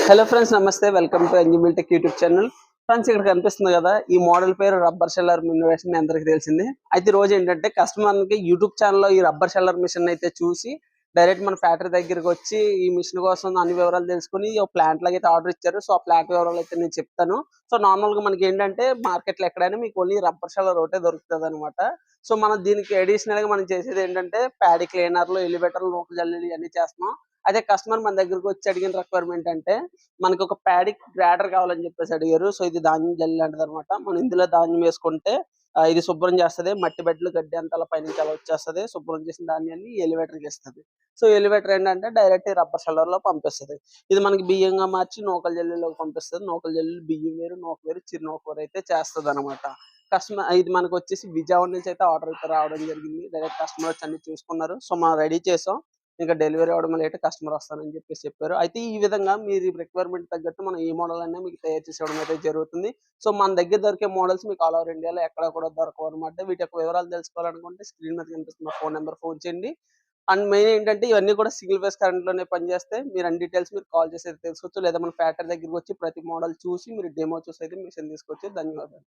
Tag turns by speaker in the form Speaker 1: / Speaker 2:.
Speaker 1: Hello friends, నమస్తే. Welcome to ఎన్జిబుల్ tech YouTube channel. Friends, ఇక్కడ కనిపిస్తుంది కదా, ఈ మోడల్ పేరు రబ్బర్ షెల్లర్ మిషన్. మీ అందరికి తెలిసింది. అయితే ఈ రోజు ఏంటంటే కస్టమర్ కి యూట్యూబ్ ఛానల్లో ఈ రబ్బర్ షెల్లర్ మిషన్ అయితే చూసి డైరెక్ట్ మన ఫ్యాక్టరీ దగ్గరికి వచ్చి ఈ మిషన్ కోసం అన్ని వివరాలు తెలుసుకుని ఒక ప్లాంట్ లాగా అయితే ఆర్డర్ ఇచ్చారు. సో ఆ ప్లాంట్ వివరాలు అయితే నేను చెప్తాను. సో నార్మల్ గా మనకి ఏంటంటే మార్కెట్ లో ఎక్కడైనా మీకు ఓన్లీ రబ్బర్ షెల్లర్ ఒకటే దొరుకుతుంది అనమాట. సో మనం దీనికి అడిషనల్ గా మనం చేసేది ఏంటంటే ప్యాడీ క్లీనర్లు, ఎలివేటర్లు, నూకలు జల్లెలు ఇవన్నీ చేస్తున్నాం. అదే కస్టమర్ మన దగ్గరకు వచ్చి అడిగిన రిక్వైర్మెంట్ అంటే మనకి ఒక ప్యాడిక్ గ్రాడర్ కావాలని చెప్పేసి అడిగారు. సో ఇది ధాన్యం జల్లి లాంటిది అనమాట. మనం ఇందులో ధాన్యం వేసుకుంటే ఇది శుభ్రం చేస్తది. మట్టి బెడ్లు గడ్డి అంతా అలా పైనుంచి అలా వచ్చేస్తది. శుభ్రం చేసిన ధాన్యాన్ని ఎలివేటర్కి ఇస్తుంది. సో ఎలివేటర్ ఏంటంటే డైరెక్ట్ రబ్బర్ షెల్లర్ లో పంపిస్తుంది. ఇది మనకి బియ్యంగా మార్చి నూకల జల్లిలోకి పంపిస్తుంది. నూకల జల్లి బియ్యం వేరు, నూక వేరు, చిరు నూక వేరు అయితే చేస్తుంది అనమాట. కస్టమర్ ఇది మనకు వచ్చేసి విజయవాడ నుంచి అయితే ఆర్డర్ అయితే రావడం జరిగింది. డైరెక్ట్ కస్టమర్ వచ్చి అన్ని చూసుకున్నారు. సో మనం రెడీ చేసాం. ఇంకా డెలివరీ అవ్వడం లేట్, కస్టమర్ వస్తానని చెప్పేసి చెప్పారు. అయితే ఈ విధంగా మీరు రిక్వైర్మెంట్ తగ్గట్టు మనం ఈ మోడల్ అన్నీ మీకు తయారు చేసి ఇవ్వడం అయితే జరుగుతుంది. సో మన దగ్గర దొరికే మోడల్స్ మీకు ఆల్ ఓవర్ ఇండియాలో ఎక్కడ కూడా దొరకవు అనమాట. వీటి యొక్క వివరాలు తెలుసుకోవాలనుకుంటే స్క్రీన్ మీద కనిపిస్తున్న ఫోన్ నెంబర్ ఫోన్ చేయండి. అండ్ మెయిన్ ఏంటంటే ఇవన్నీ కూడా సింగిల్ ఫేస్ కరెంట్ లోనే పనిచేస్తాయి. మీరు అన్ని డీటెయిల్స్ మీరు కాల్ చేసి అయితే తెలుసుకోవచ్చు. లేదా మన ఫ్యాక్టరీ దగ్గరికి వచ్చి ప్రతి మోడల్ చూసి మీరు డెమో చూసి అయితే మిషన్ తీసుకోవచ్చు. ధన్యవాదాలు.